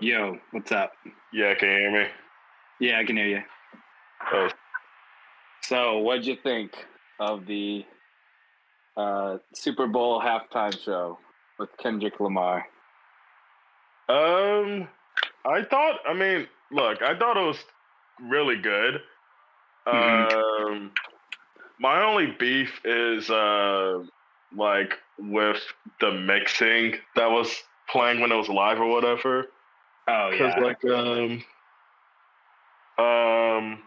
Yo, what's up? Yeah, can you hear me? Yeah, I can hear you. Oh, So, what'd you think of the Super Bowl halftime show with Kendrick Lamar? I thought. I thought it was really good. Hmm. Um, my only beef is like with the mixing that was playing when it was live or whatever. Oh Cause yeah. um,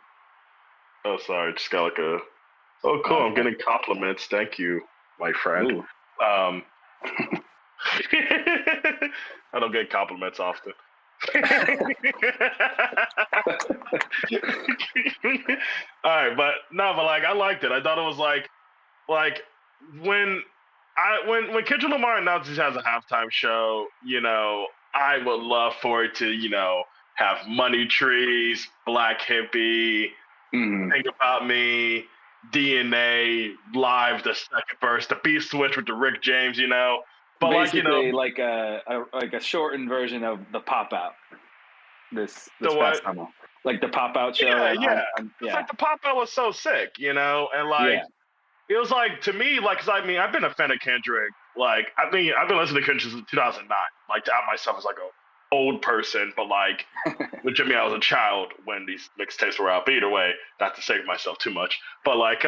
oh sorry, just got oh cool, I'm Okay. getting compliments. Thank you, my friend. Ooh. Um, I don't get compliments often. All right, but no, but like I liked it. I thought it was like when when Kendrick Lamar announces he has a halftime show, I would love for it to, have money trees, black hippie, Hmm. think about me, DNA, live, the second verse, the beat switch with the Rick James, But Basically, like a shortened version of the Pop Out the this past what? summer, like the Pop Out show, Yeah, and yeah. It's yeah, like the pop out was so sick, and like yeah, it was like to me, like, 'cause I mean, I've been a fan of Kendrick. Like, I've been listening to Kendrick since 2009. Like, to out myself as like a old person, but like, which I mean, I was a child when these mixtapes were out. But either way, not to save myself too much, but like,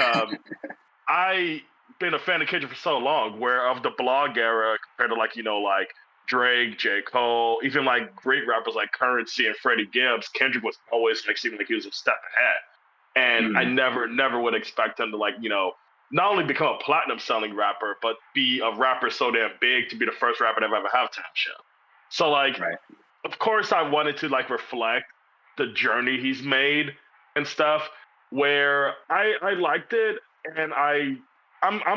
I been a fan of Kendrick for so long, where of the blog era compared to like like Drake, J. Cole, even like great rappers like Currency and Freddie Gibbs, Kendrick was always like seeming like he was a step ahead. And I mm, never would expect him to like, not only become a platinum selling rapper, but be a rapper so damn big to be the first rapper to ever have a halftime show. So like, right, of course I wanted to like reflect the journey he's made and stuff, where I liked it, and I'm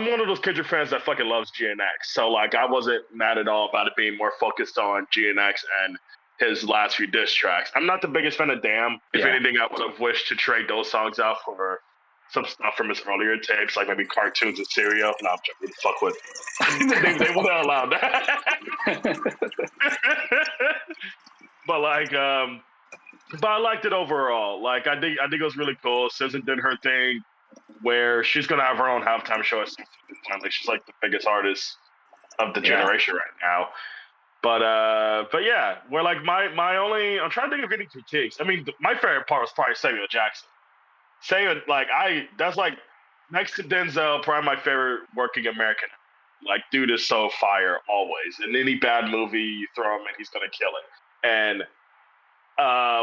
one of those Kendrick fans that fucking loves GNX. So like I wasn't mad at all about it being more focused on GNX and his last few diss tracks. I'm not the biggest fan of Damn. If yeah. anything, I would have wished to trade those songs out for some stuff from his earlier tapes, like maybe cartoons and cereal. No, I'm joking. Fuck with. They wouldn't allow that. but like, but I liked it overall. Like, I think it was really cool. SZA did her thing, where she's gonna have her own halftime show at some point. Like, she's like the biggest artist of the Yeah. generation right now. But yeah, where like my only, I'm trying to think of any critiques. I mean, my favorite part was probably Samuel Jackson. Samuel, like, that's like next to Denzel, probably my favorite working American. Like, dude is so fire always. In any bad movie you throw him in, he's gonna kill it. And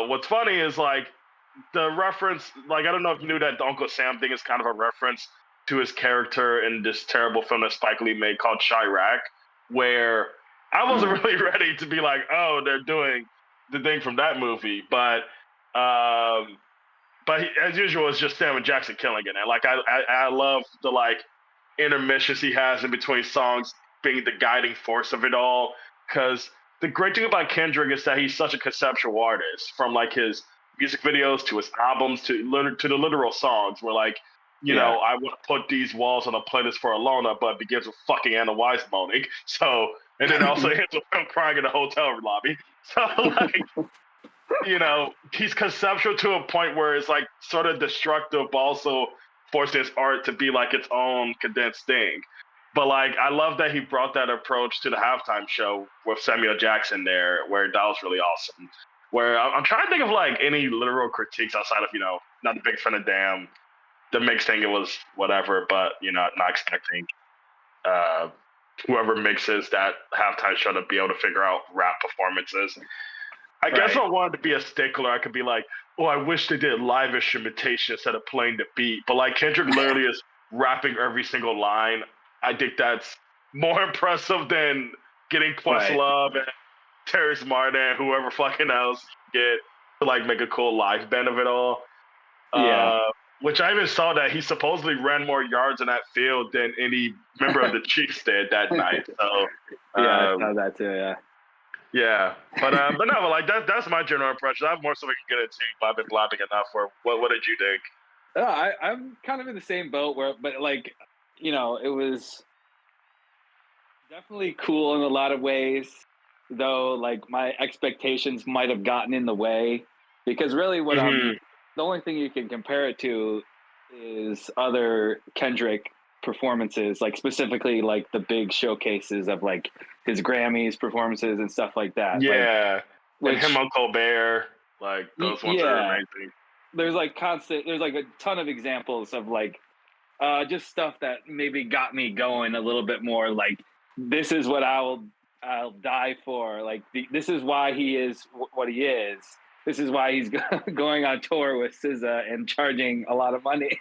what's funny is like the reference. Like, I don't know if you knew that the Uncle Sam thing is kind of a reference to his character in this terrible film that Spike Lee made called Chirac, where I wasn't Mm, really ready to be like, oh, they're doing the thing from that movie, um, but as usual, it's just Samuel Jackson killing it. And like, I love the like intermissions he has in between songs being the guiding force of it all. Because the great thing about Kendrick is that he's such a conceptual artist, from like his music videos to his albums to the literal songs. Where like, yeah. I want to put these walls on a playlist for Alona, but it begins with fucking Anna Wise moaning. So, and then also ends with him crying in the hotel lobby. So like, he's conceptual to a point where it's like sort of destructive, but also forcing his art to be like its own condensed thing. But like, I love that he brought that approach to the halftime show with Samuel Jackson there, where that was really awesome. Where I'm trying to think of like any literal critiques outside of, not a big fan of Damn. The mix thing, it was whatever, but not expecting uh, whoever mixes that halftime show to be able to figure out rap performances. I guess if Right. I wanted to be a stickler, I could be like, oh, I wish they did live instrumentation instead of playing the beat. But like Kendrick literally is rapping every single line. I think that's more impressive than getting Right. Questlove and Terrence Martin and whoever fucking else you get to like make a cool live band of it all. Yeah. Uh, which I even saw that he supposedly ran more yards in that field than any member of the Chiefs did that night. So Yeah, I um, saw that too. Yeah. yeah, but no, but like that's my general impression. I have more so we can get into, but I've been blabbing enough. For what did you think? I'm kind of in the same boat but like, it was definitely cool in a lot of ways. though, like my expectations might have gotten in the way, because really the only thing you can compare it to is other Kendrick performances, like specifically like the big showcases of like his Grammys performances and stuff like that. Like, Yeah, and him which, on Colbert, like those ones are yeah, amazing. there's like there's like a ton of examples of like just stuff that maybe got me going a little bit more. Like, this is what I'll die for. Like, this is why he is what he is. This is why he's going on tour with SZA and charging a lot of money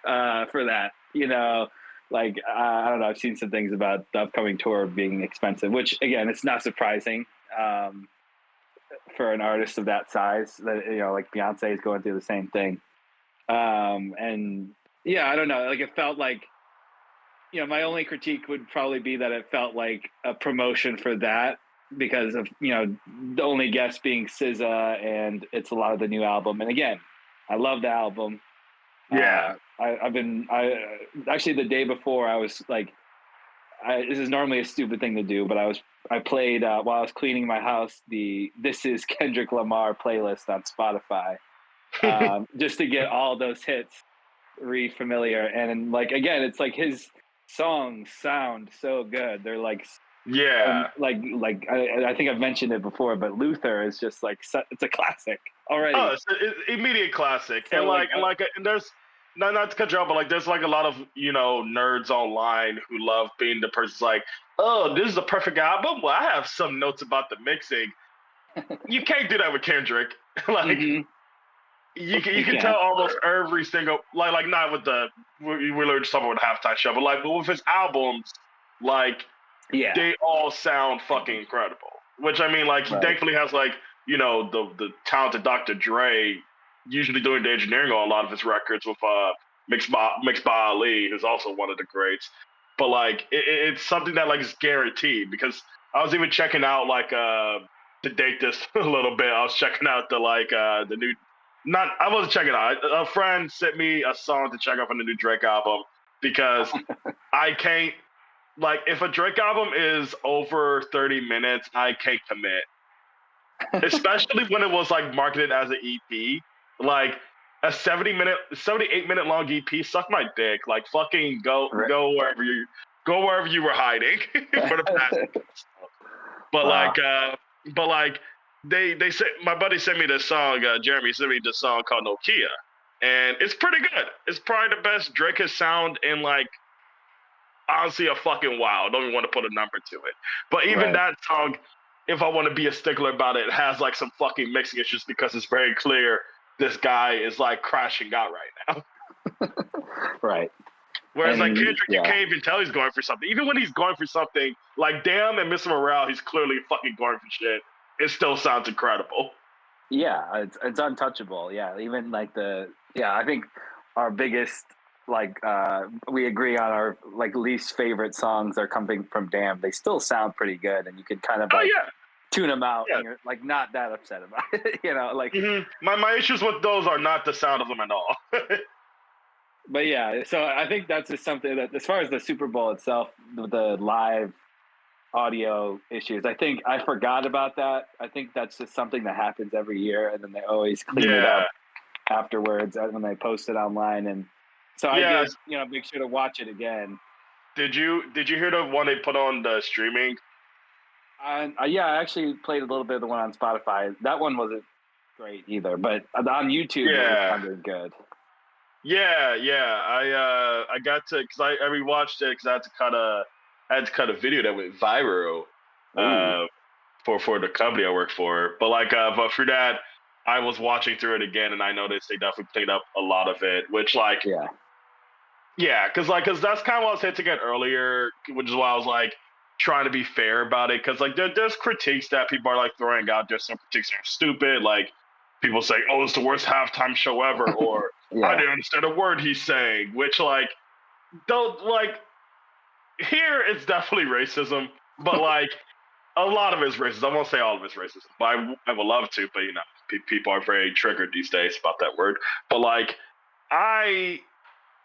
for that. You know, like I don't know. I've seen some things about the upcoming tour being expensive, which again, it's not surprising for an artist of that size. That, you know, like Beyonce is going through the same thing. And yeah, I don't know. Like, it felt like, you know, my only critique would probably be that it felt like a promotion for that, because of, you know, the only guest being SZA, and it's a lot of the new album. And again, I love the album. Yeah. I actually, the day before, I was like, this is normally a stupid thing to do, but I played while I was cleaning my house the This Is Kendrick Lamar playlist on Spotify, just to get all those hits re-familiar. And like, again, it's like his songs sound so good. They're like, Yeah. like I think I've mentioned it before, but Luther is just like, it's a classic already. Oh, it's an immediate classic. So And there's not to cut you off, but like there's like a lot of, you know, nerds online who love being the person's like, oh, this is the perfect album. Well, I have some notes about the mixing. You can't do that with Kendrick. Like, mhm. you can tell almost every single, like not with the, we were just talking about the halftime show, but like with his albums, like Yeah. they all sound fucking incredible. Which, I mean, like, he Right. thankfully has like, you know, the talented Dr. Dre usually doing the engineering on a lot of his records with Mixed by Ali, who's also one of the greats. But like it's something that like is guaranteed, because I was even checking out like to date this a little bit. I was checking out the new, not, I wasn't checking out. A friend sent me a song to check out from the new Drake album, because I can't, like, if a Drake album is over 30 minutes, I can't commit. Especially when it was like marketed as an EP. Like a 78-minute long EP, suck my dick. Like, fucking go wherever you were hiding for the past. But like they said, my buddy sent me this song, Jeremy sent me this song called Nokia. And it's pretty good. It's probably the best Drake has sound in like, honestly, a fucking while. I don't even want to put a number to it. But even that song, if I want to be a stickler about it, has like some fucking mixing issues, because it's very clear this guy is like crashing out right now. Right. Whereas like Kendrick, you can't even tell he's going for something. Even when he's going for something, like Damn and Mr. Morale, he's clearly fucking going for shit. It still sounds incredible. Yeah, it's untouchable. Yeah, even like I think our biggest, like we agree on our like least favorite songs are coming from Damn. They still sound pretty good, and you could kind of like tune them out, and you're like not that upset about it. You know, like my issues with those are not the sound of them at all. But yeah, so I think that's just something that, as far as the Super Bowl itself, the live audio issues, I think I forgot about that. I think that's just something that happens every year, and then they always clean it up afterwards when they post it online. And so I did, you know, make sure to watch it again. Did you hear the one they put on the streaming? Yeah, I actually played a little bit of the one on Spotify. That one wasn't great either, but on YouTube, it sounded good. Yeah. I got to, because I rewatched it because I had to cut a video that went viral for the company I work for. But like, but for that, I was watching through it again, and I noticed they definitely played up a lot of it, which like, because that's kind of what I was hinting at earlier, which is why I was like trying to be fair about it, because like there's critiques that people are like throwing out there. Some critiques are stupid, like people say, "Oh, it's the worst halftime show ever," or "I didn't understand a word he's saying," which like don't like. Here it's definitely racism, but like a lot of it is racist. I won't say all of it's racism, but I would love to, but you know, people are very triggered these days about that word. But like, I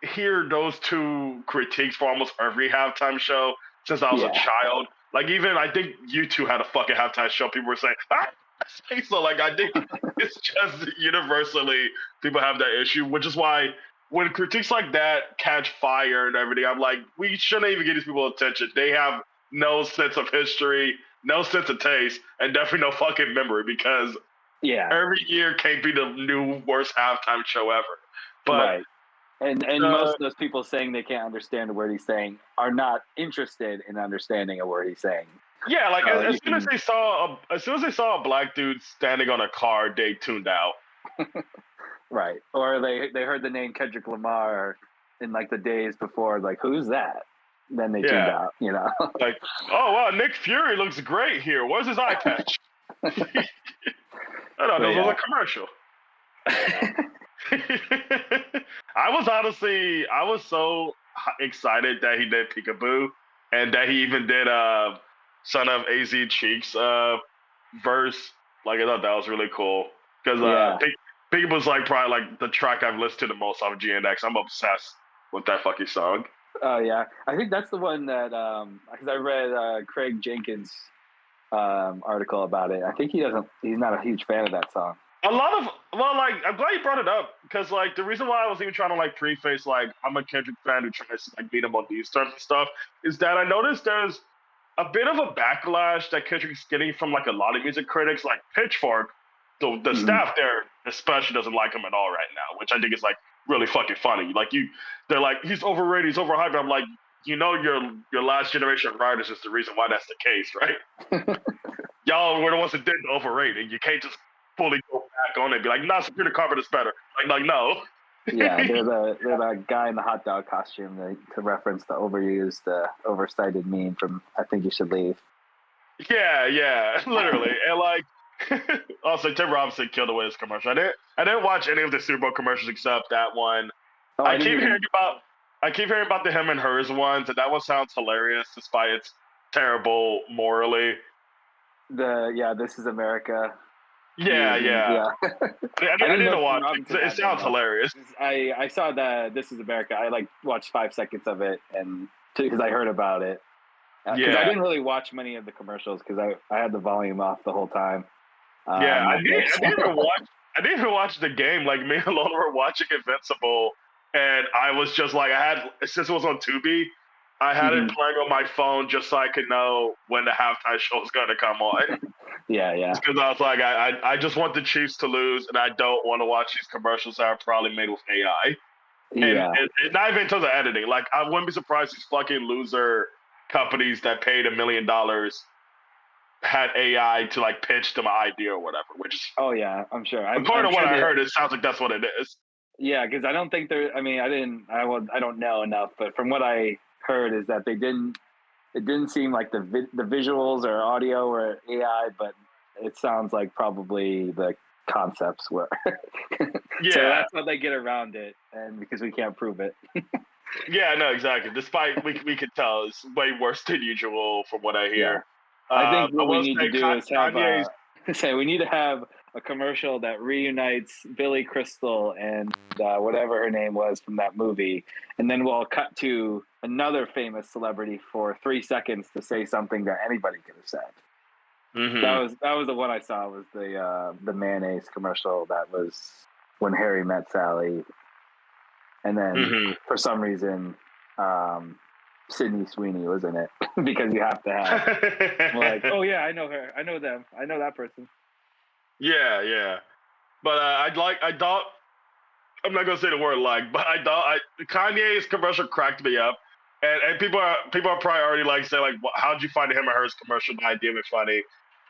hear those two critiques for almost every halftime show since I was a child. Like even I think U2 had a fucking halftime show. People were saying, so like I think it's just universally people have that issue, which is why when critiques like that catch fire and everything, I'm like, we shouldn't even give these people attention. They have no sense of history, no sense of taste, and definitely no fucking memory because Yeah. every year can't be the new worst halftime show ever. But Right. And most of those people saying they can't understand a word he's saying are not interested in understanding a word he's saying. yeah, like So as soon as they saw a black dude standing on a car, they tuned out. Right. Or they heard the name Kendrick Lamar in like the days before, like, who's that? Then they tuned out, you know. Like, oh wow, Nick Fury looks great here. Where's his eye patch? I thought this was a commercial. I was so excited that he did Peekaboo and that he even did Son of AZ Cheeks verse. Like I thought that was really cool because Peekaboo's like probably like the track I've listened to the most off of GNX. I'm obsessed with that fucking song. Oh yeah, I think that's the one that because I read Craig Jenkins' article about it. I think he's not a huge fan of that song. I'm glad you brought it up because like the reason why I was even trying to like preface like I'm a Kendrick fan who tries to like beat him on these terms and stuff is that I noticed there's a bit of a backlash that Kendrick's getting from like a lot of music critics, like Pitchfork. The staff there especially doesn't like him at all right now, which I think is like really fucking funny. Like they're like he's overrated, he's overhyped. I'm like, you know, your last generation writers is the reason why that's the case, right? Y'all were the ones that did the overrating. You can't just fully go back on it and be like, nah, Security Carpet is better. Like no. Yeah, they're the guy in the hot dog costume to reference the overused, oversighted meme from I Think You Should Leave. Yeah, literally. And like also Tim Robinson killed it with his commercial. I didn't watch any of the Super Bowl commercials except that one. I keep hearing about the him and hers ones, and that one sounds hilarious despite its terrible morally. This is America. Yeah. I didn't watch it. It sounds hilarious. I saw that This Is America. I like watched 5 seconds of it and because I heard about it. Because I didn't really watch many of the commercials because I had the volume off the whole time. I didn't even watch the game. Like me and Lola were watching Invincible, and I was just like, since it was on Tubi, I had it playing on my phone just so I could know when the halftime show was going to come on. Yeah. Because I was like, I just want the Chiefs to lose, and I don't want to watch these commercials that are probably made with AI. Yeah. And not even in terms of editing. Like, I wouldn't be surprised these fucking loser companies that paid $1 million had AI to like pitch them an idea or whatever. Which is I'm sure. According to what I heard, it sounds like that's what it is. Yeah, because I don't think there. I mean, I don't know enough, but from what I heard is that it didn't seem like the visuals or audio or AI, but it sounds like probably the concepts were. Yeah. So that's how they get around it, and because we can't prove it. Yeah, no, exactly. Despite we could tell it's way worse than usual from what I hear. Yeah. I think what we need to do is we need to have a commercial that reunites Billy Crystal and whatever her name was from that movie, and then we'll cut to another famous celebrity for 3 seconds to say something that anybody could have said. Mm-hmm. That was the one I saw was the mayonnaise commercial that was when Harry met Sally, and then for some reason Sydney Sweeney was in it because you have to have like, oh yeah, I know her, I know them, I know that person. Yeah. But I'm not gonna say the word like, but Kanye's commercial cracked me up, and people are probably already like saying like, how'd you find the him and hers commercial? The idea was funny.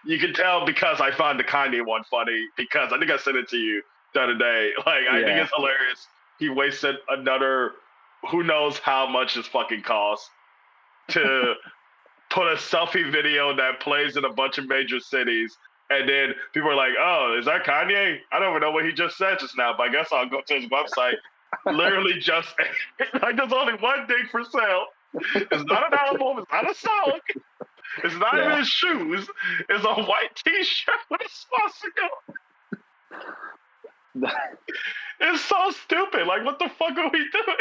You can tell because I found the Kanye one funny because I think I sent it to you the other day. Like I think it's hilarious. He wasted another who knows how much this fucking costs to put a selfie video that plays in a bunch of major cities. And then people are like, oh, is that Kanye? I don't even know what he just said just now, but I guess I'll go to his website. Literally just, like, there's only one thing for sale. It's not an album. It's not a song. It's not even his shoes. It's a white T-shirt with a swastika. It's so stupid. Like, what the fuck are we doing?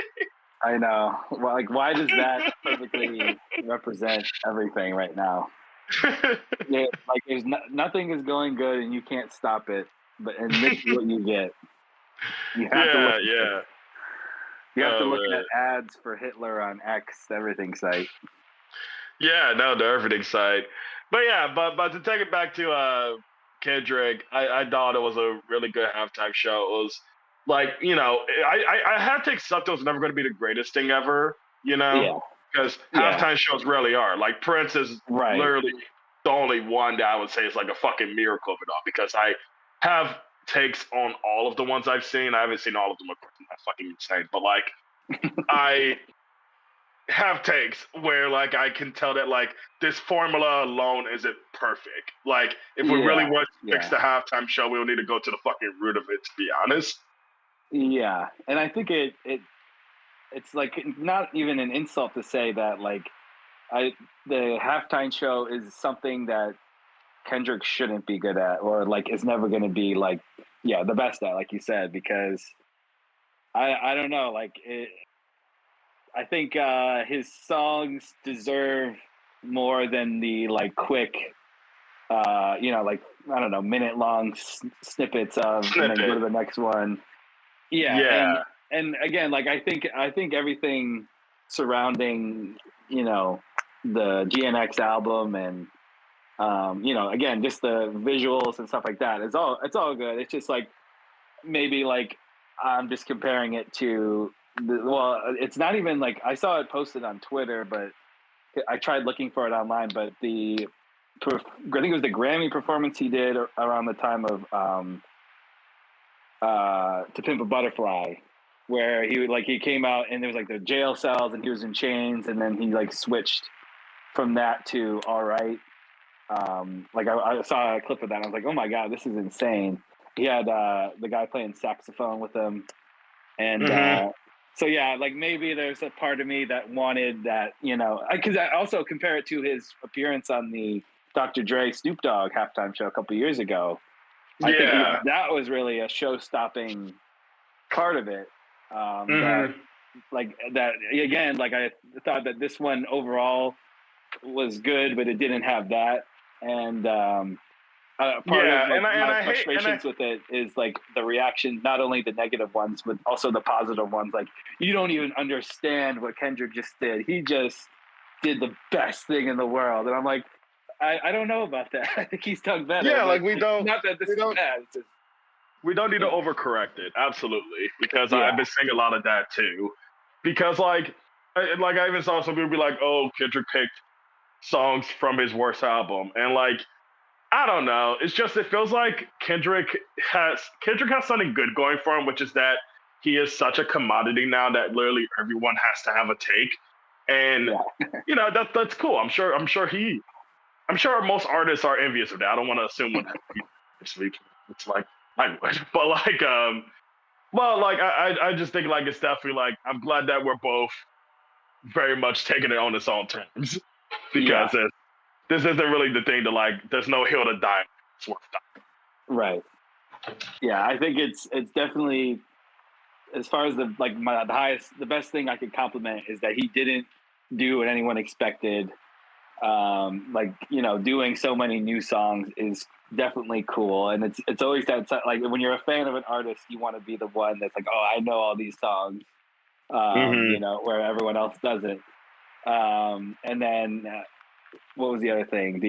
I know. Well, like, why does that perfectly represent everything right now? Yeah, like there's nothing is going good and you can't stop it. And this is what you get. You have to look. Yeah. You have to Oh look man. at ads for Hitler on X, the everything site. Yeah, no, the everything side. But yeah, but to take it back to Kendrick, I thought it was a really good halftime show. It was like, I had to accept it was never going to be the greatest thing ever, Yeah, because yeah, halftime shows rarely are. Like Prince is right. literally the only one that I would say is like a fucking miracle of it all, because I have takes on all of the ones I've seen. I haven't seen all of them, of course, that's fucking insane. But like I have takes where like I can tell that like this formula alone isn't perfect. Like if we really Yeah, want to fix yeah, the halftime show, we'll need to go to the fucking root of it, to be honest. yeah. And I think it's like not even an insult to say that like I the halftime show is something that Kendrick shouldn't be good at, or like is never going to be like the best at, like you said, because I don't know, like I think his songs deserve more than the like quick like I don't know, minute long snippets of, and then go to Snippet. the next one. Yeah, Yeah. and again, like I think everything surrounding the GNX album and again just the visuals and stuff like that, it's all good. It's just like maybe like I'm just comparing it to well, it's not even like I saw it posted on Twitter, but I tried looking for it online, but I think it was the Grammy performance he did around the time of To Pimp a Butterfly, where he came out and there was like the jail cells and he was in chains, and then he like switched from that to All Right. Like I saw a clip of that and I was like, oh my god, this is insane. He had the guy playing saxophone with him, and Hmm. so yeah, like maybe there's a part of me that wanted that, because I also compare it to his appearance on the Dr. Dre Snoop Dogg halftime show a couple years ago. I think Yeah. that was really a show-stopping part of it. That Hmm. like that again, like I thought that this one overall was good, but it didn't have that. And part of Yeah. like And my I hate and I frustrations with it is like the reaction, not only the negative ones, but also the positive ones. Like you don't even understand what Kendrick just did. He just did the best thing in the world, and I'm like, I don't know about that. I think he's done better, yeah, but like we like, don't not that this we is don't bad. It's just, we don't need to overcorrect it. Absolutely, because yeah, I've been seeing a lot of that too. Because like I even saw some people be like, "Oh, Kendrick picked songs from his worst album," and like I don't know. It's just it feels like Kendrick has something good going for him, which is that he is such a commodity now that literally everyone has to have a take, and yeah, that's cool. I'm sure most artists are envious of that. I don't want to assume what it's like I would, but like well like I just think like it's definitely like I'm glad that we're both very much taking it on its own terms yeah, because this isn't really the thing to like. There's no hill to die. It's worth right. Yeah, I think it's definitely, as far as the best thing I could compliment is that he didn't do what anyone expected. Like doing so many new songs is definitely cool, and it's always that like when you're a fan of an artist, you want to be the one that's like, oh, I know all these songs, dying. where everyone else doesn't. And then what was the other thing?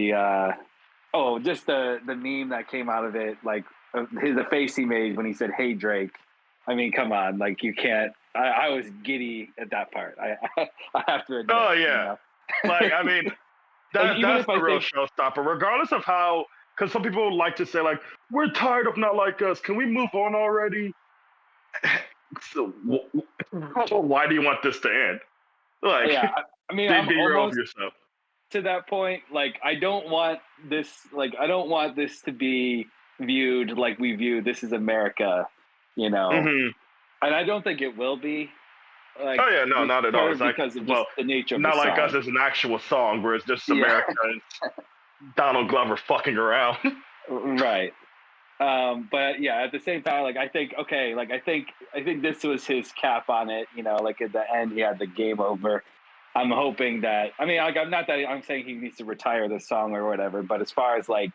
Just the meme that came out of it, like the face he made when he said, "Hey Drake." I mean, come on, like you can't. I was giddy at that part. I have to admit, Oh yeah, like I mean like even that's if I the real think, showstopper. Regardless of how, because some people like to say like we're tired of not like us. Can we move on already? So why do you want this to end? Like yeah, I mean, I'm dig your over almost yourself. to that point. Like, I don't want this to be viewed like we view This Is America, you know, Hmm. and I don't think it will be like Oh yeah, no, not at all. part It's of like because of just well, the nature of the not like us song. as an actual song where it's just Yeah, America and Donald Glover fucking around. right. But yeah, at the same time, like I think this was his cap on it. You know, like at the end, he had the game over. I'm hoping that. I mean, like, I'm not that I'm saying he needs to retire this song or whatever, but as far as like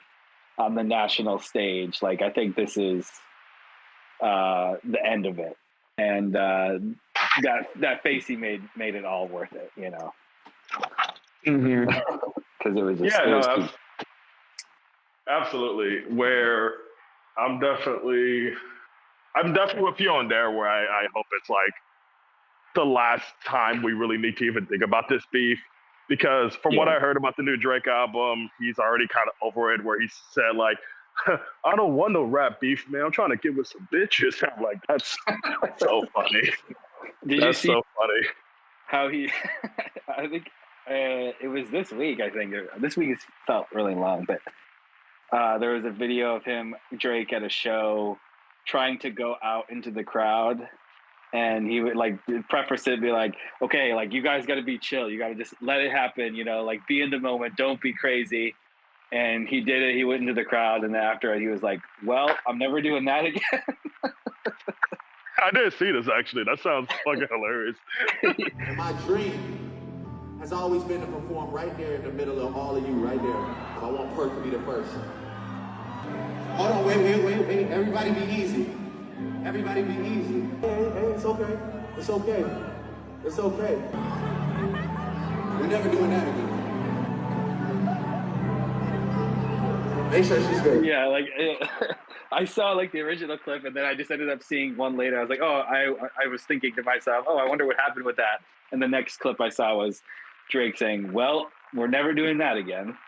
on the national stage, like I think this is the end of it, and that face he made it all worth it. You know, because it was just absolutely. Where I'm definitely with you on there. Where I hope it's like the last time we really need to even think about this beef. Because from what I heard about the new Drake album, he's already kind of over it. Where he said like, "I don't want no rap beef, man. I'm trying to get with some bitches." I'm like, that's so funny. That's so funny. How he? I think it was this week. I think this week has felt really long, but there was a video of him, Drake, at a show, trying to go out into the crowd. And he would like preface it, be like, okay, like you guys got to be chill. You got to just let it happen, you know, like be in the moment. Don't be crazy. And he did it. He went into the crowd. And then after he was like, well, I'm never doing that again. I didn't see this actually. That sounds fucking hilarious. And my dream has always been to perform right there in the middle of all of you, right there. I want Perk to be the first. Hold on, wait. Everybody be easy. Everybody be easy. Hey, it's okay. It's okay. It's okay. We're never doing that again. Make sure she's good. Yeah, like I saw like the original clip, and then I just ended up seeing one later. I was like, oh, I was thinking to myself, oh, I wonder what happened with that. And the next clip I saw was Drake saying, well, we're never doing that again.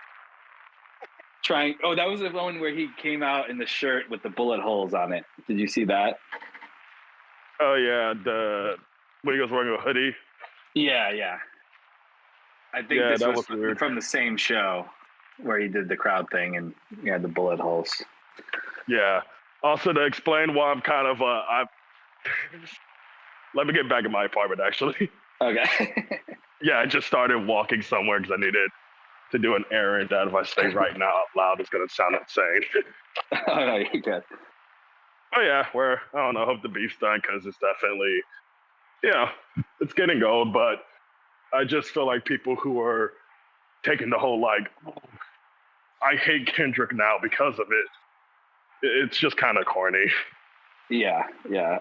That was the one where he came out in the shirt with the bullet holes on it. Did you see that? Oh yeah, when he was wearing a hoodie. Yeah. I think this was from the same show where he did the crowd thing and he had the bullet holes. Yeah. Also, to explain why I'm kind of let me get back in my apartment actually. Okay. Yeah, I just started walking somewhere because I needed to do an errand that if I say right now out loud, it's going to sound insane. Oh, no, you're good. Oh, yeah, I don't know, I hope the beef's done because it's definitely, it's getting old, but I just feel like people who are taking the whole, like, I hate Kendrick now because of it, it's just kind of corny. Yeah.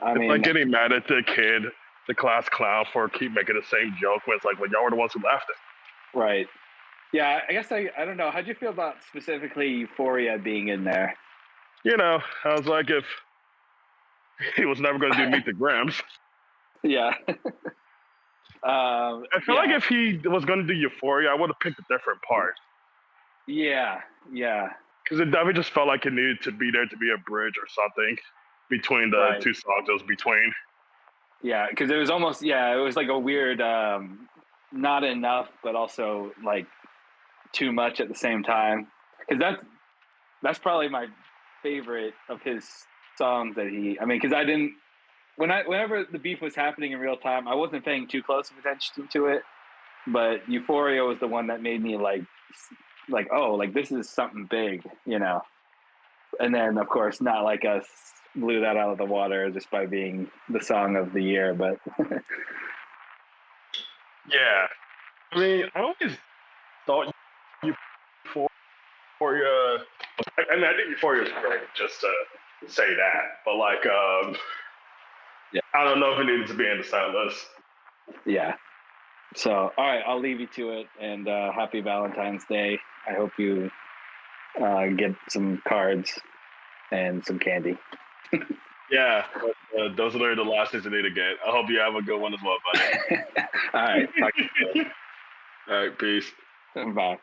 I mean, like getting mad at the kid, the class clown, for keep making the same joke when it's like, well, y'all were the ones who laughed at. Right. Yeah, I guess I don't know. How'd you feel about specifically Euphoria being in there? You know, I was like, if he was never going to do Meet the Grams. Yeah. I feel like if he was going to do Euphoria, I would have picked a different part. Yeah. Because it definitely just felt like it needed to be there to be a bridge or something between the two songs it was between. Yeah, because it was almost, it was like a weird, not enough, but also like too much at the same time. Because that's probably my favorite of his songs that because I didn't, whenever the beef was happening in real time, I wasn't paying too close of attention to it, but Euphoria was the one that made me like, oh, like this is something big, you know? And then of course, Not Like Us blew that out of the water just by being the song of the year, but yeah. I mean, I always thought Euphoria, I mean, I think Euphoria is great, just to say that, but like, I don't know if it needed to be in the set list. Yeah. So, all right, I'll leave you to it, and happy Valentine's Day. I hope you get some cards and some candy. Yeah, those are the last things I need to get. I hope you have a good one as well, buddy. All right. All right, peace. Bye.